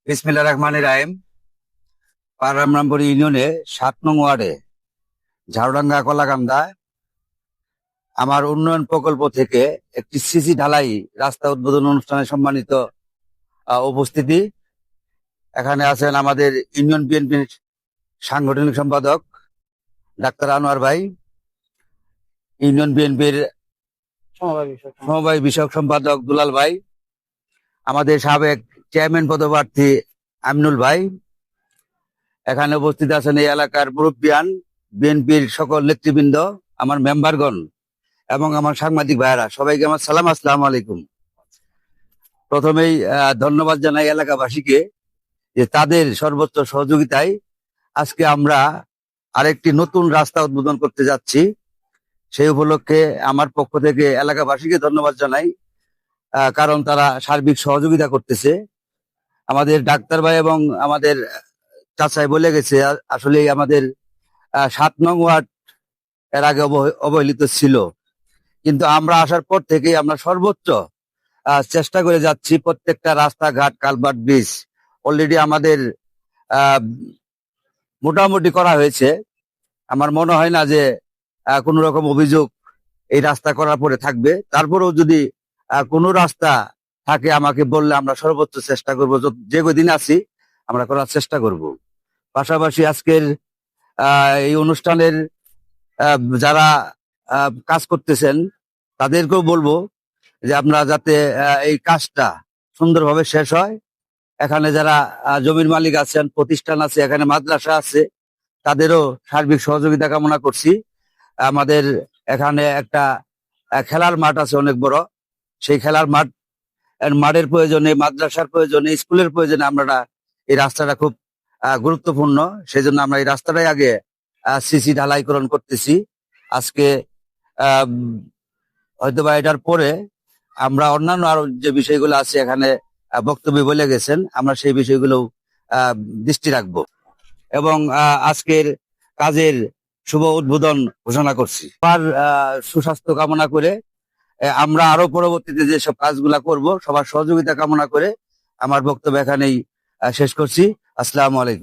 বিসমিল্লাহির রহমানির রহিম। পাররামপুর ইউনিয়নে ৭ নং ওয়ার্ডে ঝাড়ুডাঙ্গা কলাকান্দা আমার উন্নয়ন প্রকল্প থেকে একটি সিসি ঢালাই রাস্তা উদ্বোধন অনুষ্ঠানে সম্মানিত উপস্থিতি। এখানে আছেন আমাদের ইউনিয়ন বিএনপির সাংগঠনিক সম্পাদক ডাক্তার আনোয়ার ভাই, ইউনিয়ন বিএনপির সমবায় বিষয়ক সম্পাদক দুলাল ভাই, আমাদের সাবেক চেয়ারম্যান পদপ্রার্থী আমিনুল ভাই। এখানে উপস্থিত আছেন এই এলাকার মুরব্বিয়ান, বিএনপির সকল নেতৃবৃন্দ, আমার মেম্বারগণ এবং আমার সাংবাদিক ভাইয়েরা, সবাইকে আমার সালাম, আসসালামু আলাইকুম। প্রথমেই ধন্যবাদ জানাই এলাকাবাসীকে যে তাদের সর্বোচ্চ সহযোগিতায় আজকে আমরা আরেকটি নতুন রাস্তা উদ্বোধন করতে যাচ্ছি। সেই উপলক্ষে আমার পক্ষ থেকে এলাকাবাসীকে ধন্যবাদ জানাই, কারণ তারা সার্বিক সহযোগিতা করতেছে। আমাদের ডাক্তার ভাই এবং আমাদের চাচাই বলে গেছে, আসলে আমাদের ৭ নং ওয়ার্ড এর আগে অবহেলিত ছিল, কিন্তু আমরা আসার পর থেকেই আমরা সর্বোচ্চ চেষ্টা করে যাচ্ছি। প্রত্যেকটা রাস্তাঘাট, কালভার্ট, ব্রিজ অলরেডি আমাদের মোটামুটি করা হয়েছে। আমার মনে হয় না যে কোনো রকম অভিযোগ এই রাস্তা করার পরে থাকবে। তারপরেও যদি কোনো রাস্তা থাকে আমাকে বললে আমরা সর্বোচ্চ চেষ্টা করব, যে কদিন আছি আমরা করার চেষ্টা করব। পাশাপাশি আজকের এই অনুষ্ঠানের যারা কাজ করতেছেন তাদেরকেও বলবো যে আপনারা যাতে এই কাজটা সুন্দরভাবে শেষ হয়। এখানে যারা জমির মালিক আছেন, প্রতিষ্ঠান আছে, এখানে মাদ্রাসা আছে, তাদেরও সার্বিক সহযোগিতা কামনা করছি। আমাদের এখানে একটা খেলার মাঠ আছে অনেক বড়, সেই খেলার মাঠের প্রয়োজনে, মাদ্রাসার প্রয়োজনে, স্কুলের প্রয়োজনে আমরা এই রাস্তাটা খুব গুরুত্বপূর্ণ। সেই জন্য আমরা এই রাস্তাটাই আগে সিসি ঢালাইকরণ করতেছি আজকে। হয়তোবা এটার পরে আমরা অন্যান্য আরো যে বিষয়গুলো আছে এখানে বক্তব্য বলে গেছেন, আমরা সেই বিষয়গুলো দৃষ্টি রাখবো এবং আজকের কাজের শুভ উদ্বোধন ঘোষণা করছি। আর সুস্বাস্থ্য কামনা করে আমরা আরো পরবর্তীতে যেসব কাজগুলা করব সবার সহযোগিতা কামনা করে আমার বক্তব্য এখানেই শেষ করছি। আসসালামু আলাইকুম।